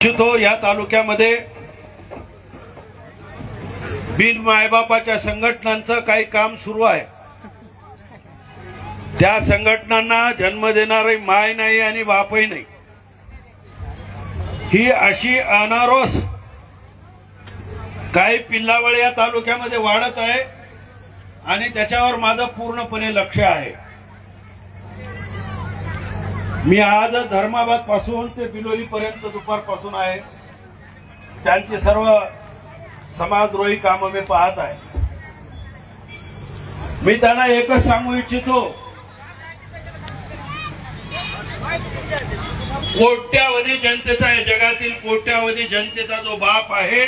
तो या तालुक्यामध्ये बिन मायबापाच्या संघटनांचं काही काम सुरू आहे। त्या संघटनांना जन्म देणारी माय नाही आणि बापही नाही, ही अशी अनारोस काही पिल्लावळ या तालुक्यामध्ये वाढत आहे आणि त्याच्यावर माझं पूर्णपणे लक्ष आहे। मी आज धर्माबाद पासून ते बिलोली पर्यंत दुपारपासून आहे, त्यांची सर्व समाजद्रोही कामं मी पाहत आहे। मी त्यांना एकच सांगू इच्छितो, कोट्यावधी जनतेचा आहे, जगातील कोट्यावधी जनतेचा जो बाप आहे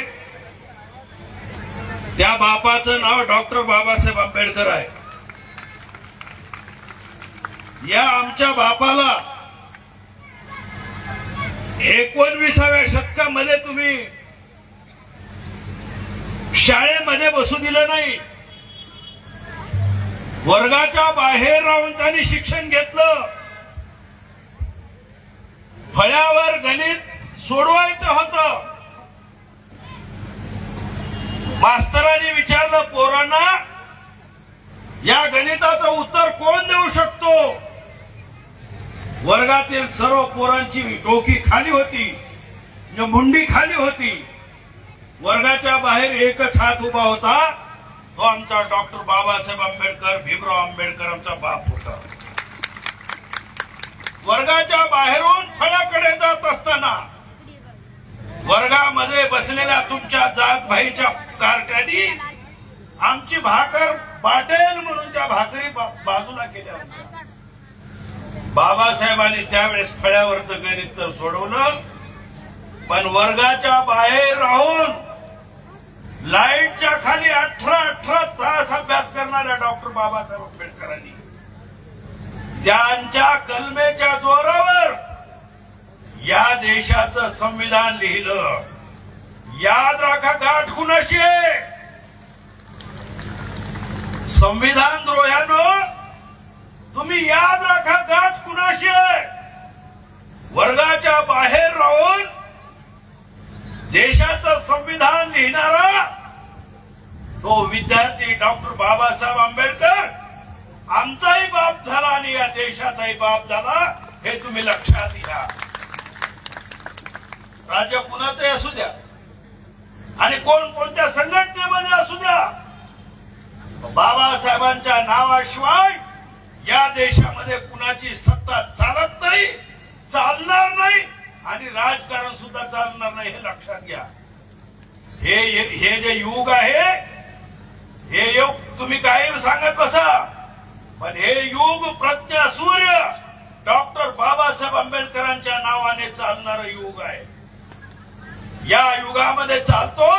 त्या बापाचं नाव डॉक्टर बाबासाहेब आंबेडकर आहे। या आमच्या बापाला 19व्या शतकामध्ये तुम्ही शाळेमध्ये बसू दिलं नाही, वर्गाच्या बाहेर राहून त्यांनी शिक्षण घेतलं। फळ्यावर गणित सोडवायचं होतं, मास्तरांनी विचारलं पोरांना, या गणिताचं उत्तर कोण देऊ शकतो? वर्गातील सर्व पोरांची डोकी खाली होती, मुंडी खाली होती। वर्गाच्या बाहेर एकच हात उभा होता, तो आमचा डॉक्टर बाबासाहेब आंबेडकर, भीमराव आंबेडकर आमचा बाप होता। वर्गाच्या बाहेरून फळ्याकडे जात असताना वर्गामध्ये बसलेल्या तुमच्या जात भाईच्या कारट्यानी आमची भाकर पाटेल म्हणून त्या भाकरी बाजूला केल्या होत्या। बाबासाहेबांनी त्यावेळेस फळ्यावरचं गणित तर सोडवलं, पण वर्गाच्या बाहेर राहून लाईटच्या खाली 18 तास अभ्यास करणाऱ्या डॉक्टर बाबासाहेब आंबेडकरांनी त्यांच्या कलमेच्या जोरावर या देशाचं संविधान लिहिलं। याद राखा, गाठ कुणाशी आहे? संविधान द्रोह्यानं तुम्ही याद राखा, गाठ कुणाशी आहे? वर्गाच्या बाहेर राहून देशाचं संविधान लिहिणारा तो विद्यार्थी डॉक्टर बाबासाहेब आंबेडकर आमचाही बाप झाला आणि या देशाचाही बाप झाला, हे तुम्ही लक्षात घ्या। राज्य कुणाचंही असू द्या आणि कोणत्या संघटनेमध्ये असू द्या, बाबासाहेबांच्या नावाशिवाय या देशामध्ये कुणाची सत्ता चालत नाही, चालणार नाही आणि राजकारण सुद्धा चालणार नाही, हे लक्षात घ्या। हे जे युग आहे, हे युग तुम्ही काही सांगत बसा, पण हे युग प्रज्ञा सूर्य डॉक्टर बाबासाहेब आंबेडकरांच्या नावाने चालणारं युग आहे। या युगामध्ये चालतो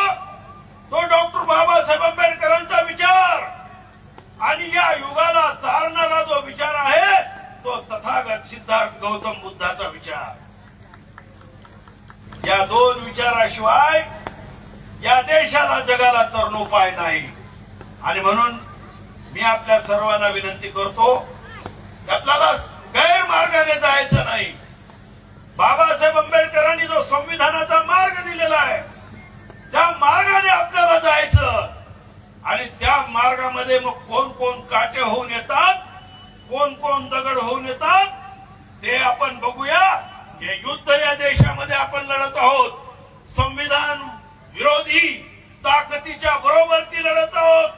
तो डॉक्टर बाबासाहेब आंबेडकरांचा विचार, आणि या युगाला चालणारा जो विचार आहे तो तथागत सिद्धार्थ गौतम बुद्धाचा विचार। या दोन विचाराशिवाय या देशाला, जगाला तरणोपाय नाही। आणि म्हणून मी आपल्या सर्वांना विनंती करतो, आपल्याला गैरमार्गाने जायचं नाही। बाबासाहेब आंबेडकरांनी जो संविधानाचा मार्ग दिलेला आहे त्या मार्गाने आपल्याला जायचं, आणि त्या मार्गामध्ये मग कोण कोण काटे होऊन येतात, कोण कोण दगड होऊन येतात ते आपण बघूया। हे युद्ध या देशामध्ये आपण लढत आहोत, संविधान विरोधी ताकदीच्या बरोबर ती लढत आहोत,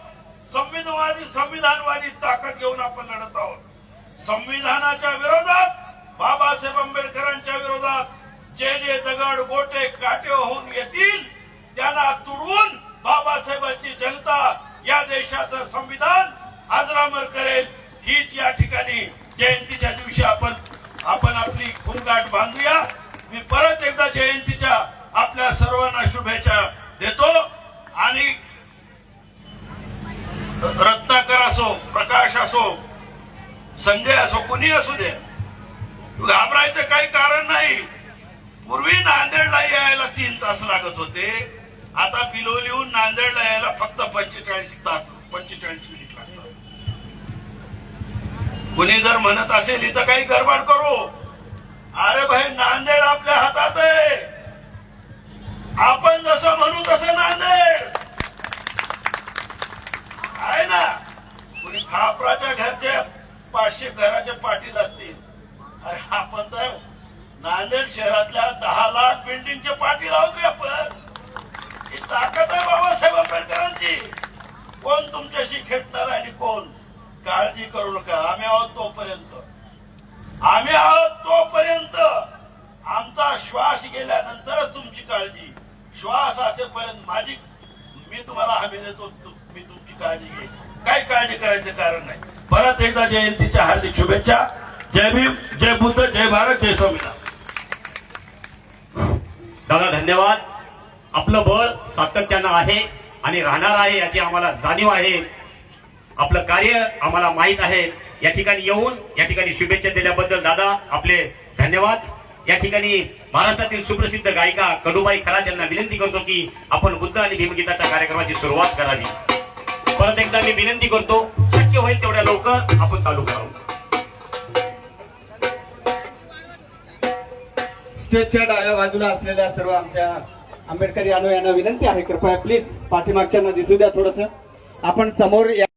संविधानवादी ताकद घेऊन आपण लढत आहोत। संविधानाच्या विरोधात, बाबासाहेब आंबेडकरांच्या विरोधात जे दगड गोटे काटे होऊन येतील त्यांना तुडवून बाबासाहेबांची जनता या देशाचं संविधान अजरामर करेल। हीच या ठिकाणी जयंतीच्या दिवशी आपण आपली खूनगाठ बांधूया। मी परत एकदा जयंतीच्या आपल्या सर्वांना शुभेच्छा देतो। आणि रत्नाकर असो, प्रकाश असो, संजय असो, कुणी असू दे, घाबरायचं काही कारण नाही। पूर्वी नांदेडला यायला 3 तास लागत होते, आता बिलोलीहून नांदेडला यायला फक्त 45 मिनिट लागतात। कुणी जर म्हणत असेल इथं काही गडबड करू, अरे भाई, नांदेड आपल्या हातात आहे, 500 घराचे पाटील असतील. अरे आपण तर नांदेड शहरातल्या 10 लाख बिल्डिंगचे पाटील आहोत रे आपण. ही ताकद आहे बाबासाहेब आंबेडकरांची. कोण तुमच्याशी खेळणार आणि कोण. काळजी करू नका, आम्ही आहोत तोपर्यंत. आम्ही आहोत तोपर्यंत. आमचा श्वास गेल्यानंतरच तुमची काळजी. श्वास असेपर्यंत मी तुम्हाला हमी देतो, मी तुमची काळजी घेईन. काही काळजी करायचं कारण नाही. परत एकदा जयंतीच्या हार्दिक शुभेच्छा. जय भीम, जय बुद्ध, जय भारत, जय संविधान. दादा धन्यवाद. आपलं बळ सातत्यानं आहे आणि राहणार आहे याची आम्हाला जाणीव आहे. आपलं कार्य आम्हाला माहीत आहे. या ठिकाणी येऊन या ठिकाणी शुभेच्छा दिल्याबद्दल दादा आपले धन्यवाद. या ठिकाणी महाराष्ट्रातील सुप्रसिद्ध गायिका कडूबाई खरात यांना विनंती करतो की आपण बुद्ध आणि भीमगीताच्या कार्यक्रमाची सुरुवात करावी. परत एकदा मी विनंती करतो, शक्य होईल तेवढ्या लवकर आपण चालू करावं. स्टेजच्या डाव्या बाजूला असलेल्या सर्व आमच्या आंबेडकरी अनुयायांना विनंती आहे, कृपया प्लीज पाठीमागच्यांना दिसू द्या थोडस. आपण समोर